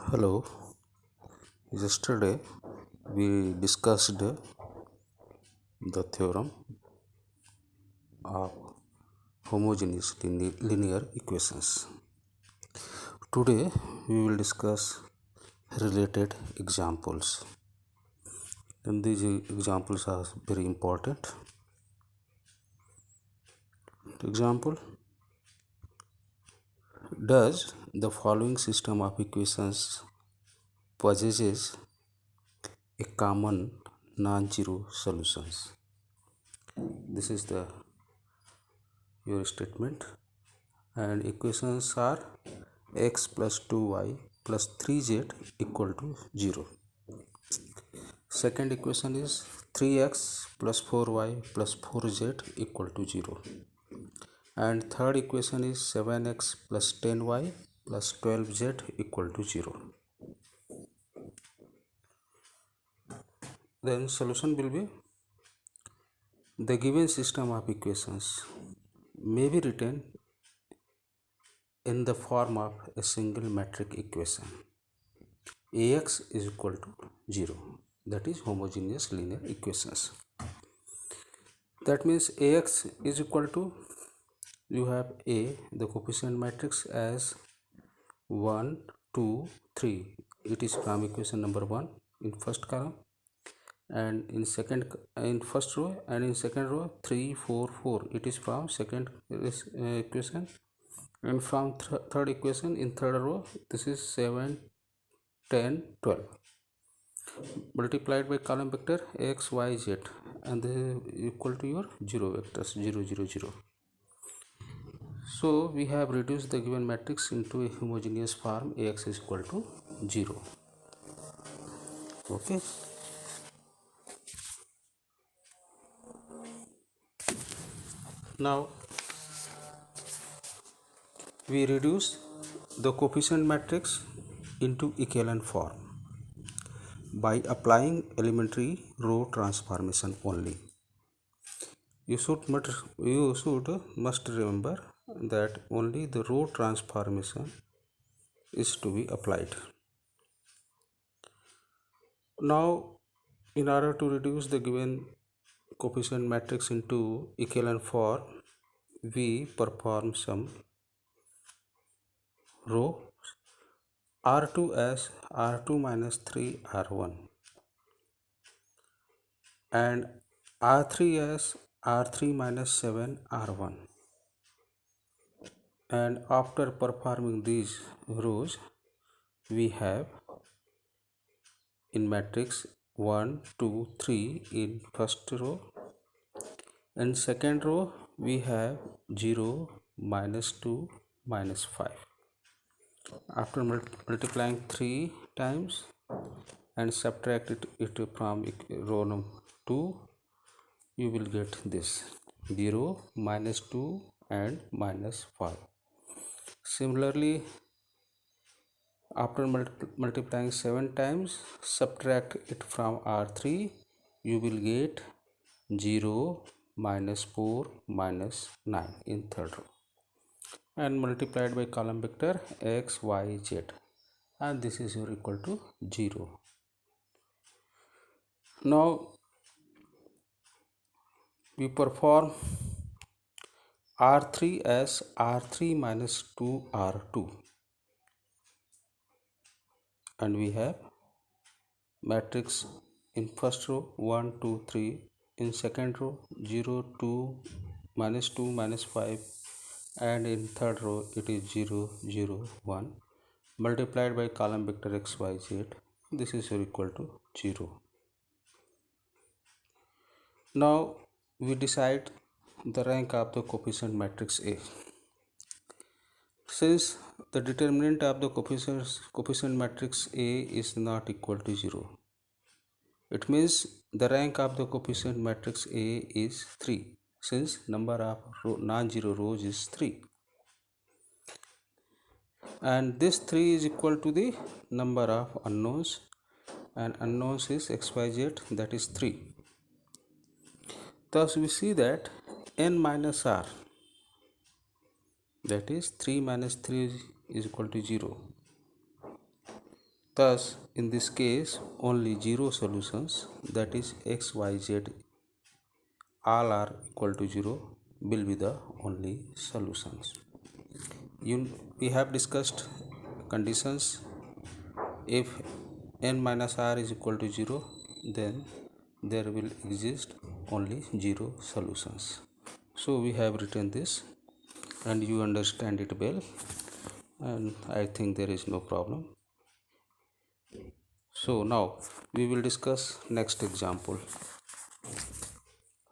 Hello, yesterday we discussed the theorem of homogeneous linear equations. Today we will discuss related examples, and these examples are very important. Example: does the following system of equations possesses a common non-zero solutions? This is the your statement, and equations are x plus 2y plus 3z equal to 0. Second equation is 3x plus 4y plus 4z equal to 0. And third equation is 7x plus 10y plus 12z equal to 0. Then solution will be: the given system of equations may be written in the form of a single metric equation. Ax is equal to 0, that is homogeneous linear equations. That means Ax is equal to, you have A, the coefficient matrix as 1, 2, 3. It is from equation number 1 in first column, and in first row, and in second row 3, 4, 4. It is from second equation, and from third equation in third row this is 7, 10, 12, multiplied by column vector x, y, z, and this is equal to your 0 vectors 0, 0, 0. So we have reduced the given matrix into a homogeneous form. Ax is equal to 0. Okay. Now we reduce the coefficient matrix into echelon form by applying elementary row transformation only. You should must remember that only the row transformation is to be applied. Now, in order to reduce the given coefficient matrix into echelon form, we perform some row R2 as R2 minus 3 R1 and R3 as R3 minus 7 R1, and after performing these rows we have in matrix 1, 2, 3 in first row. In second row we have 0, minus 2, minus 5. After multiplying 3 times and subtract it from row number 2, you will get this 0, minus 2 and minus 5. Similarly, after multiplying 7 times, subtract it from R3, you will get 0, minus 4, minus 9 in third row, and multiplied by column vector x, y, z, and this is your equal to 0. Now we perform R3 as R3 minus 2 R2, and we have matrix in first row 1, 2, 3, in second row 0, 2, minus 2, minus 5, and in third row it is 0, 0, 1, multiplied by column vector x, y, z. This is equal to 0. Now we decide the rank of the coefficient matrix A. Since the determinant of the coefficient matrix A is not equal to 0, it means the rank of the coefficient matrix A is 3, since number of non-zero rows is 3, and this 3 is equal to the number of unknowns, and unknowns is x, y, z, that is 3. Thus we see that n minus r, that is 3 minus 3 is equal to 0, Thus, in this case, only zero solutions, that is x, y, z, all are equal to 0 will be the only solutions. We have discussed conditions. If n minus r is equal to 0, then there will exist only 0 solutions. So we have written this and you understand it well, and I think there is no problem. So now we will discuss next example.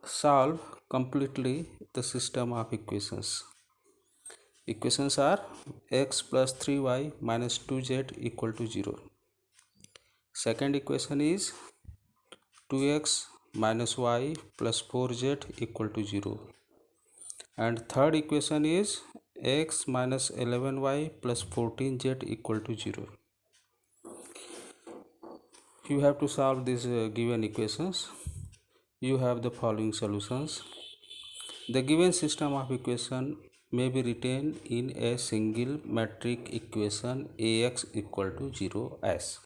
Solve completely the system of equations. Equations are x plus 3y minus 2z equal to 0. Second equation is 2x minus y plus 4z equal to 0. And third equation is x minus 11y plus 14z equal to 0. You have to solve these given equations. You have the following solutions. The given system of equation may be written in a single metric equation ax equal to 0 as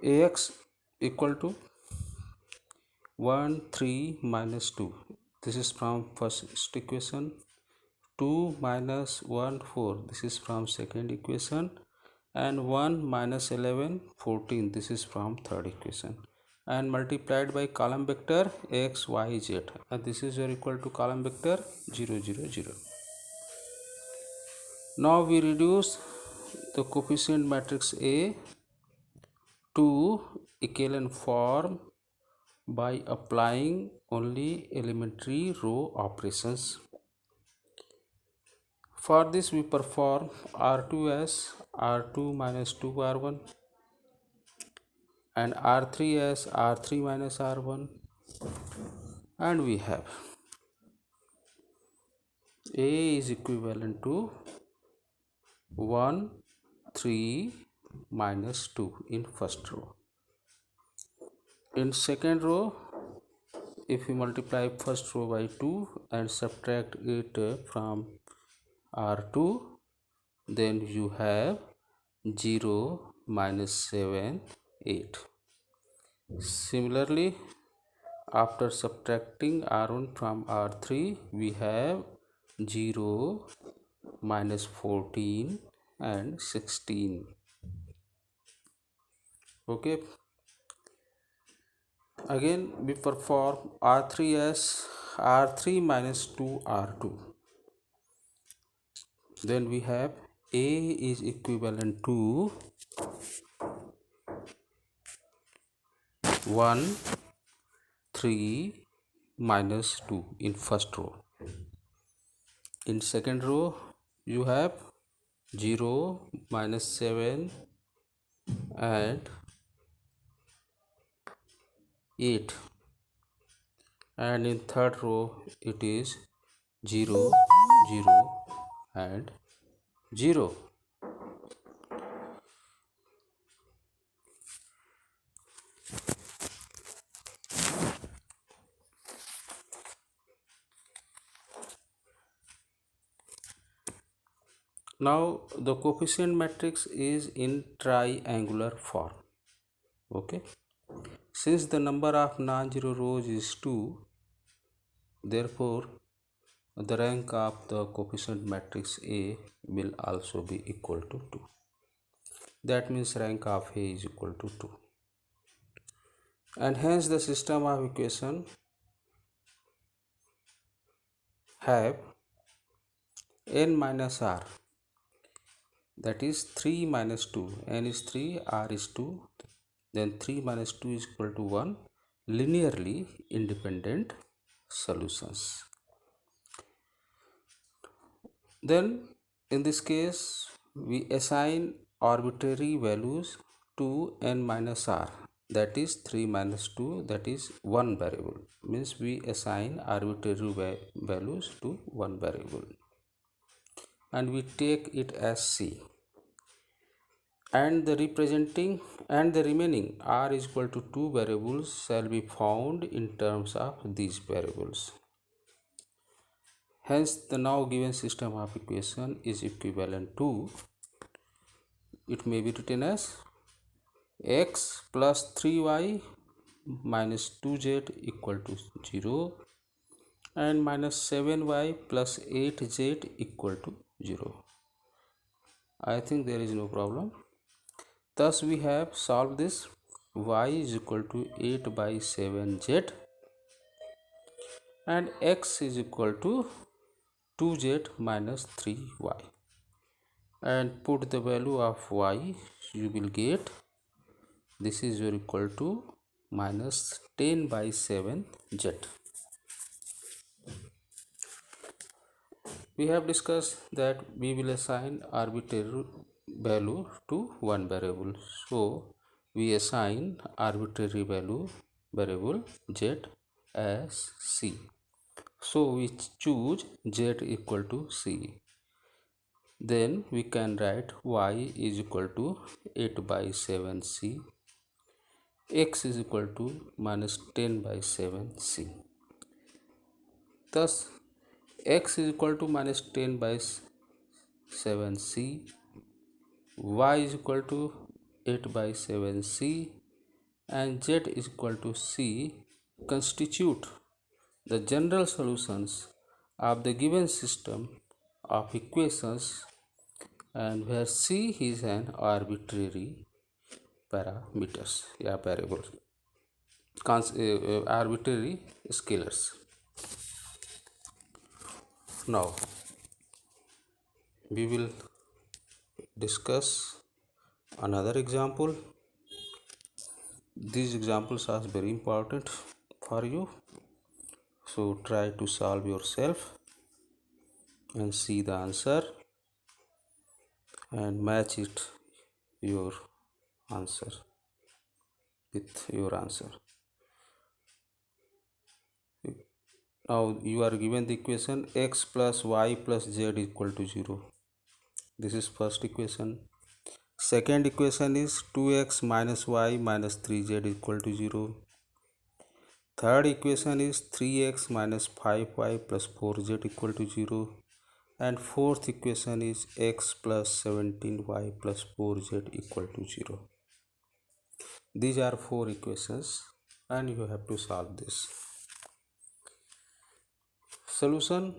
ax equal to 1 3 minus 2, this is from first equation. 2 minus 1 4, this is from second equation. And 1 minus 11 14, this is from third equation, and multiplied by column vector x y z, and this is equal to column vector 0 0 0. Now we reduce the coefficient matrix A to echelon form by applying only elementary row operations. For this we perform R2 as R2 minus 2R1 and R3 as R3 minus R1, and we have A is equivalent to 1 3 minus 2 in first row. In second row, if we multiply first row by 2 and subtract it from R2, then you have 0 minus 7 8. Similarly, after subtracting R1 from R3, we have 0 minus 14 and 16. Okay, again we perform R3 as R3 minus 2 R2, then we have A is equivalent to 1 3 minus 2 in first row. In second row you have 0 minus 7 and 8, and in third row it is 0 0 and 0. Now the coefficient matrix is in triangular form. Okay, since the number of non-zero rows is 2, therefore the rank of the coefficient matrix A will also be equal to 2. That means rank of A is equal to 2, and hence the system of equation have n minus r, that is 3 minus 2, n is 3, r is 2, then 3 minus 2 is equal to 1 linearly independent solutions. Then in this case we assign arbitrary values to n minus r, that is 3 minus 2, that is one variable, means we assign arbitrary values to one variable and we take it as C, and the remaining r is equal to 2 variables shall be found in terms of these variables. Hence the now given system of equation is equivalent to it may be written as x plus 3y minus 2z equal to 0 and minus 7y plus 8z equal to 0. I think there is no problem. Thus we have solved this. Y is equal to 8 by 7z and x is equal to 2z minus 3y, and put the value of y, you will get this is your equal to minus 10 by 7z. We have discussed that we will assign arbitrary value to one variable. So we assign arbitrary value variable z as c. So we choose z equal to c. Then we can write y is equal to 8 by 7c, x is equal to minus 10 by 7c. Thus x is equal to minus 10 by 7c, y is equal to 8 by 7c, and z is equal to c constitute the general solutions of the given system of equations, and where c is an arbitrary parameters या variable, arbitrary scalars. Now we will discuss another example. These examples are very important for you, so try to solve yourself and see the answer and match it your answer with your answer. Now you are given the equation x plus y plus z equal to 0. This is first equation. Second equation is 2x minus y minus 3z equal to 0. Third equation is 3x minus 5y plus 4z equal to 0. And fourth equation is x plus 17y plus 4z equal to 0. These are four equations and you have to solve this. Solution.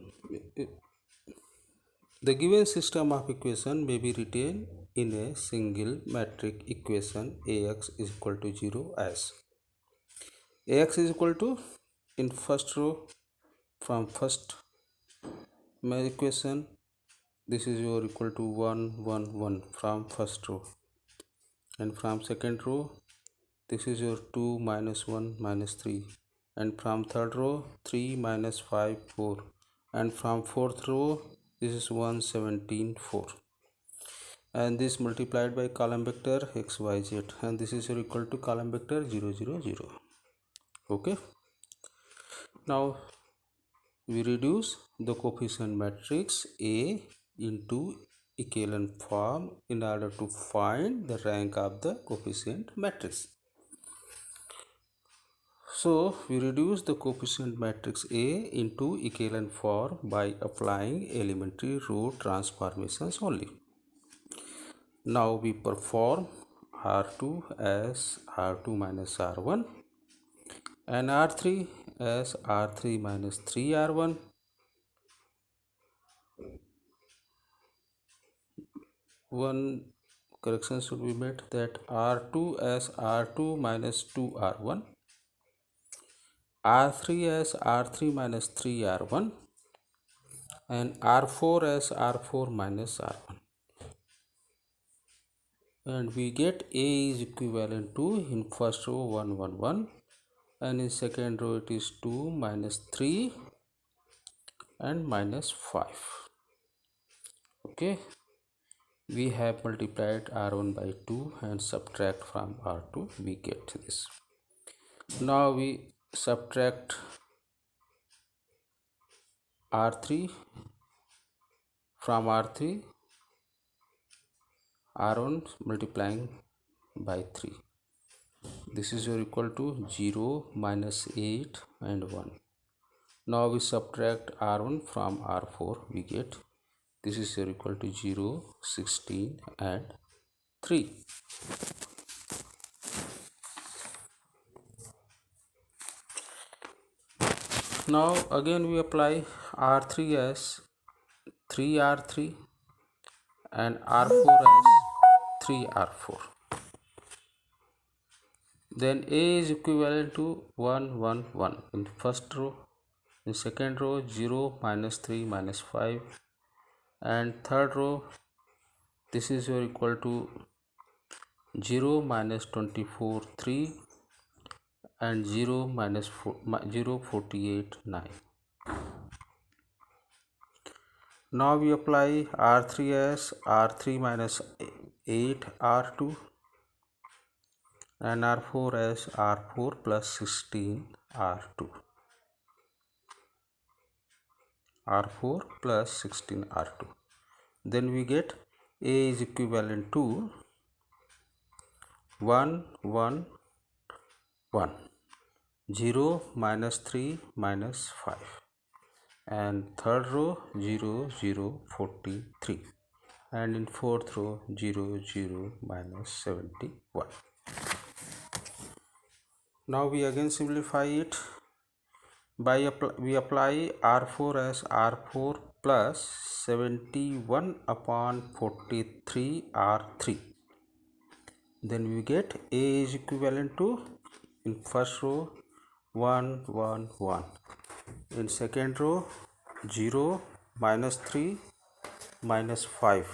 The given system of equation may be written in a single metric equation Ax is equal to 0 as Ax is equal to, in first row from first equation, this is your equal to 1 1 1 from first row, and from second row this is your 2 minus 1 minus 3, and from third row 3 minus 5 4, and from fourth row this is 1 17 4, and this multiplied by column vector x y z, and this is your equal to column vector 0 0 0. Okay, now we reduce the coefficient matrix A into echelon form in order to find the rank of the coefficient matrix. So we reduce the coefficient matrix A into echelon form by applying elementary row transformations only. Now we perform R2 as R2 minus R1 and R3 as R3 minus 3R1. One correction should be made, that R2 as R2 minus 2R1, R3 as R3 minus 3R1, and R4 as R4 minus R1. And we get A is equivalent to, in first row 1 1 1, and in second row it is 2 minus 3 and minus 5. Okay, we have multiplied R1 by 2 and subtract from R2, we get this. Now we subtract R3 from R3, R1 multiplying by 3. This is your equal to 0 minus 8 and 1. Now we subtract R1 from R4, we get this is your equal to 0 16 and 3. Now again we apply R3 as 3R3 and R4 as 3R4. Then A is equivalent to 1 1 1 in first row, in second row 0 minus 3 minus 5, and third row this is your equal to 0 minus 24 3 and 0 minus 4, 0 48 9. Now we apply R3 as R3 minus 8 R2 and R4 as R4 plus 16 R2. R4 plus 16 R2. Then we get A is equivalent to 1 1 1, 0 minus 3 minus 5, and third row 0 0 43, and in fourth row 0 0 minus 71. Now we again simplify it by we apply R4 as R4 plus 71 upon 43 R3. Then we get A is equivalent to, in first row 1 1 1, in second row 0 minus 3 minus 5,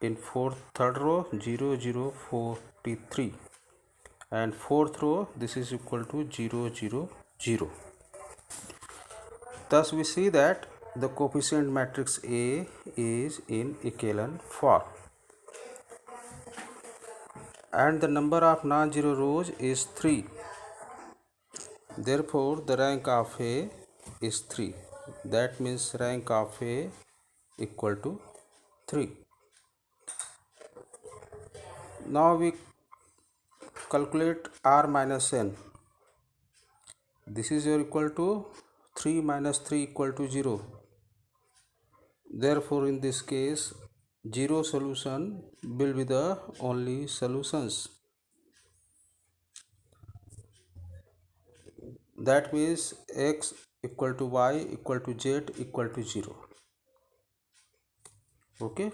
in third row 0 0 43, and fourth row this is equal to 0 0 0. Thus we see that the coefficient matrix A is in echelon form and the number of non-zero rows is 3. Therefore the rank of A is 3. That means rank of A equal to 3. Now we calculate R minus n. This is your equal to 3 minus 3 equal to 0. Therefore in this case 0 solution will be the only solutions. That means x equal to y equal to z equal to 0. Okay.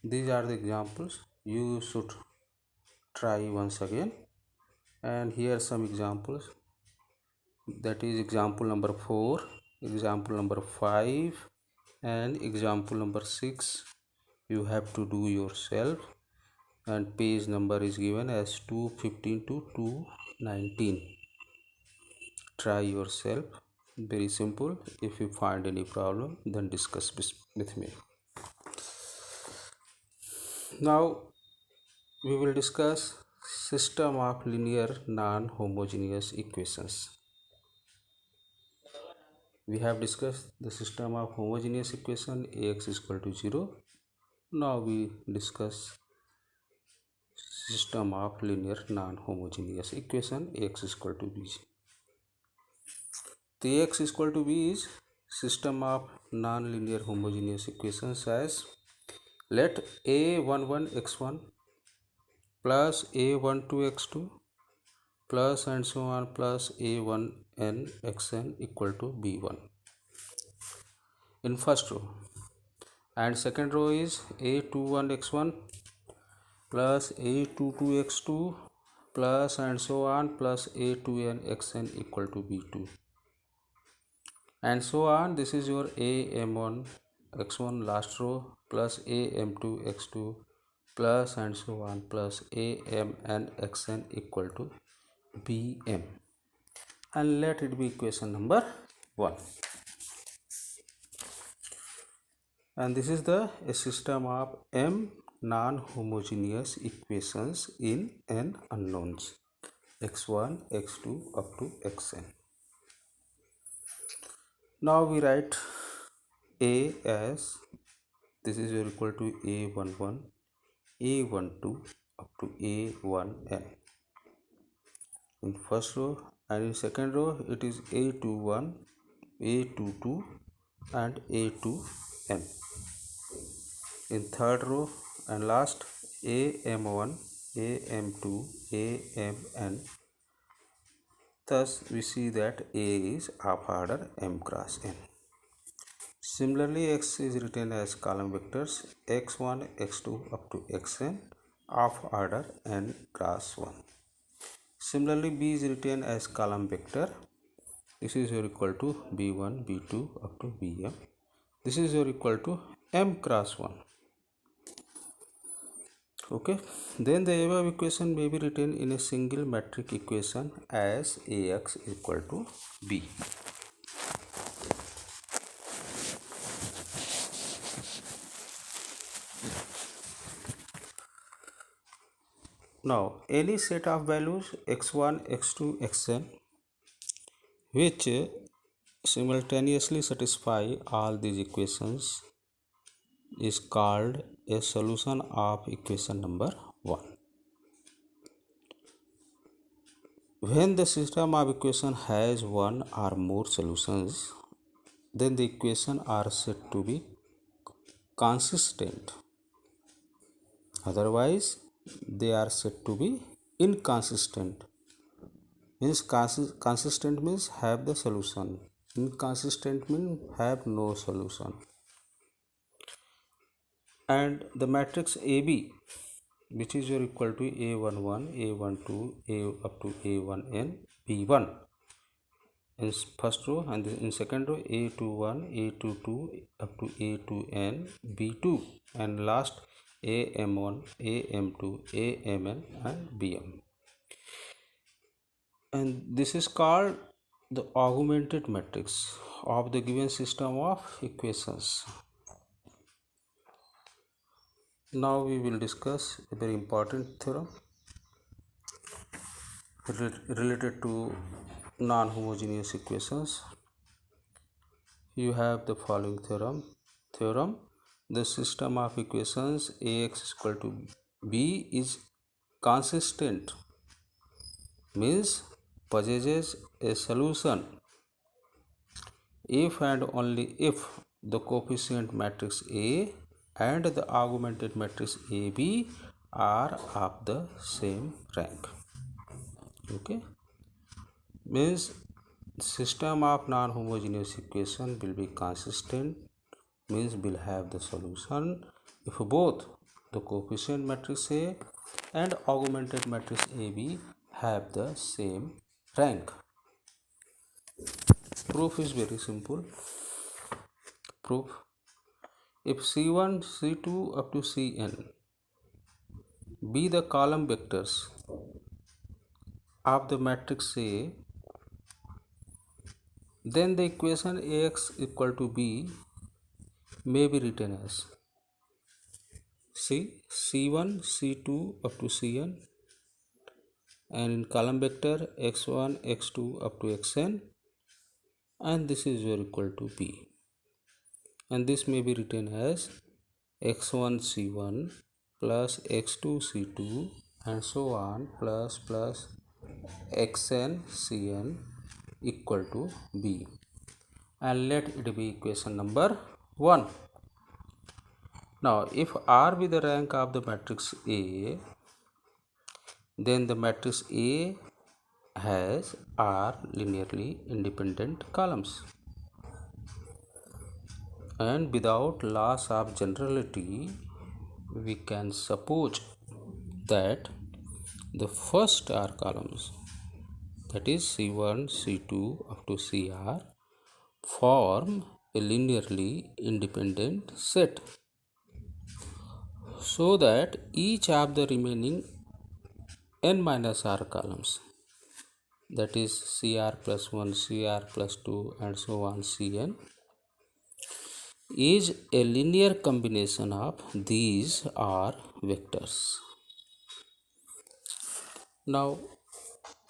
These are the examples. You should try once again. And here are some examples. That is example number 4, example number 5, and example number 6. You have to do yourself. And page number is given as 215 to 219. Try yourself. Very simple. If you find any problem, then discuss with me. Now we will discuss system of linear non-homogeneous equations. We have discussed the system of homogeneous equation Ax is equal to 0. Now we discuss system of linear non-homogeneous equation Ax is equal to b. The Ax is equal to b is system of non-linear homogeneous equations as let a11 x1 plus a12 x2 plus and so on plus a1n xn equal to b1 in first row, and second row is a21 x1 plus a22 x2 plus and so on plus a2n xn equal to b2 and so on. This is your am1 x1 last row plus am2 x2 plus and so on plus amn xn equal to bm, and let it be equation number 1. And this is the system of m non-homogeneous equations in n unknowns x1 x2 up to xn. Now we write a as this is equal to a11 a12 up to a1n in first row, and in second row it is a21 a22 and a2n. in third row and last am1, am2, amn. Thus we see that A is of order m cross n. Similarly, x is written as column vectors x1, x2 up to xn of order n cross 1. Similarly, B is written as column vector. This is equal to b1, b2 up to bm. This is equal to m cross 1. Okay, then the above equation may be written in a single metric equation as Ax equal to b. Now, any set of values x1, x2, xn which simultaneously satisfy all these equations is called a solution of equation number 1. When the system of equation has one or more solutions, then the equations are said to be consistent. Otherwise, they are said to be inconsistent. Means consistent means have the solution. Inconsistent means have no solution. And the matrix AB, which is equal to a11, a12, a up to a1n, b1 in first row, and in second row a21, a22 up to a2n, b2, and last am1, am2, amn, and bm. And this is called the augmented matrix of the given system of equations. Now we will discuss a very important theorem related to non-homogeneous equations. You have the following theorem: the system of equations Ax is equal to b is consistent, means possesses a solution if and only if the coefficient matrix A and the augmented matrix AB are of the same rank. Okay, means system of non-homogeneous equation will be consistent, means will have the solution if both the coefficient matrix A and augmented matrix AB have the same rank. Proof is very simple. Proof: if C1, C2 up to Cn be the column vectors of the matrix A, then the equation Ax equal to b may be written as C1, C2 up to Cn, and in column vector x1, x2 up to xn, and this is equal to b, and this may be written as x1 c1 plus x2 c2 and so on plus xn cn equal to b, and let it be equation number 1. Now, if R be the rank of the matrix A, then the matrix A has R linearly independent columns, and without loss of generality, we can suppose that the first R columns, that is C1, C2 up to Cr, form a linearly independent set, so that each of the remaining n minus r columns, that is Cr plus 1, Cr plus 2 and so on Cn, is a linear combination of these R vectors. Now,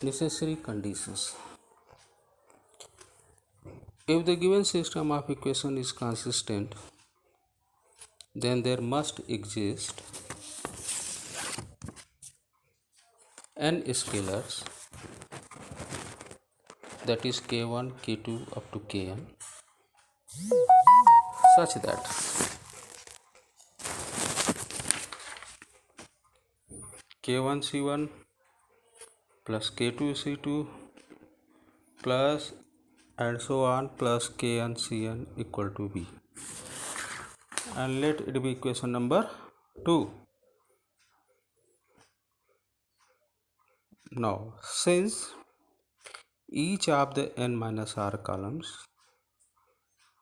necessary conditions: if the given system of equation is consistent, then there must exist n scalars, that is k1, k2 up to kn, such that K1 C1 plus K2 C2 plus and so on plus Kn Cn equal to B, and let it be equation number 2. Now since each of the n minus r columns,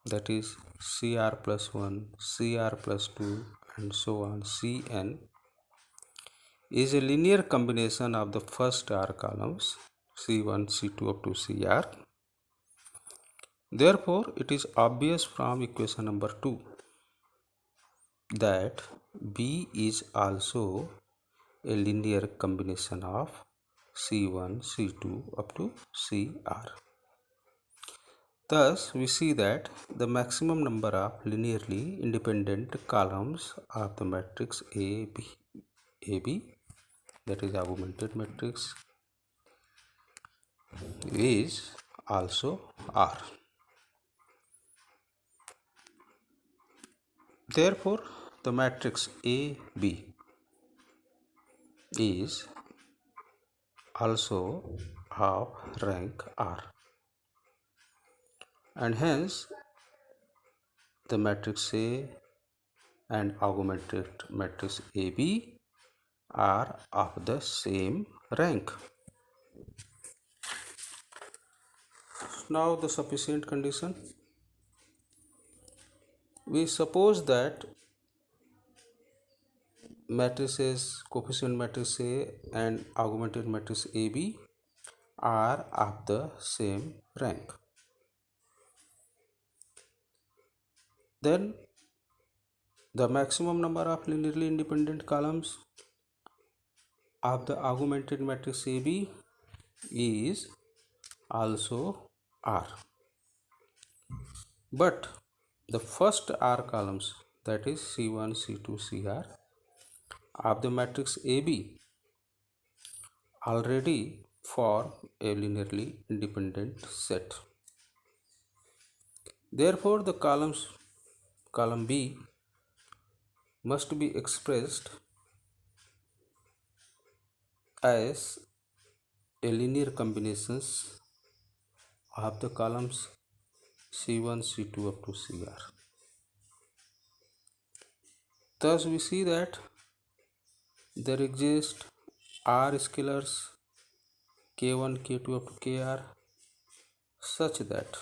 that is Cr plus 1, Cr plus 2 and so on Cn, is a linear combination of the first r columns C1, C2 up to Cr, therefore it is obvious from equation number 2 that B is also a linear combination of C1, C2 up to Cr. Thus, we see that the maximum number of linearly independent columns of the matrix AB, that is augmented matrix, is also R. Therefore, the matrix AB is also of rank R, and hence the matrix A and augmented matrix AB are of the same rank. Now the sufficient condition. We suppose that matrices, coefficient matrix A and augmented matrix AB are of the same rank. Then the maximum number of linearly independent columns of the augmented matrix AB is also R. But the first R columns, that is C1, C2, Cr of the matrix AB already form a linearly independent set. Therefore, the column B must be expressed as a linear combinations of the columns C1, C2 up to Cr. Thus, we see that there exist R scalars K1, K2 up to Kr such that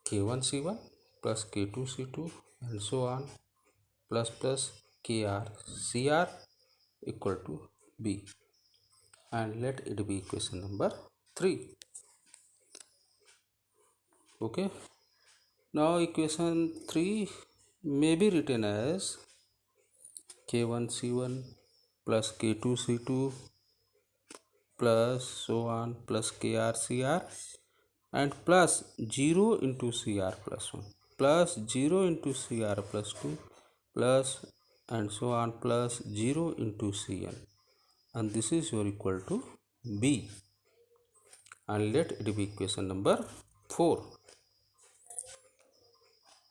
K1 C1 plus K2 C2 and so on plus Kr Cr equal to B, and let it be equation number 3. Okay. Now equation 3 may be written as K1 C1 plus K2 C2 plus so on plus Kr Cr and plus 0 into Cr plus 1 plus 0 into Cr plus 2 plus and so on plus 0 into Cn, and this is your equal to B, and let it be equation number 4.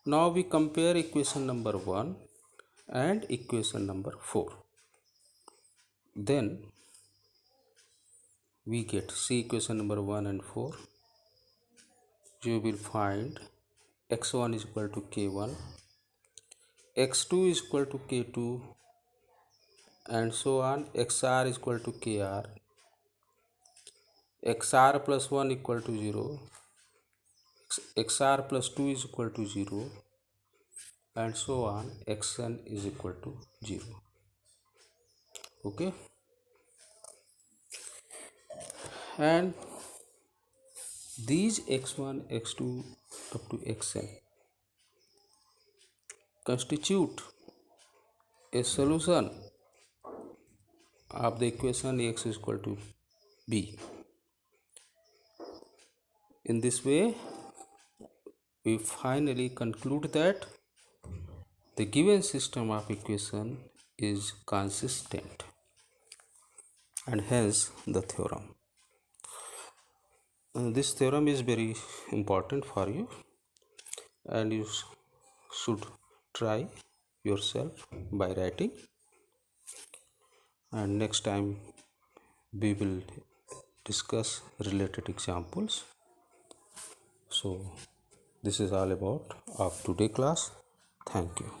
Now we compare equation number 1 and equation number 4. Then we get C equation number 1 and 4. You will find x1 is equal to k1, x2 is equal to k2 and so on, xr is equal to kr, xr plus 1 equal to 0, xr plus 2 is equal to 0 and so on, xn is equal to 0. Okay, and these x1, x2 up to xn constitute a solution of the equation Ax is equal to B. In this way, we finally conclude that the given system of equation is consistent, and hence the theorem. This theorem is very important for you, and you should try yourself by writing and next time we will discuss related examples. So this is all about our today class. Thank you.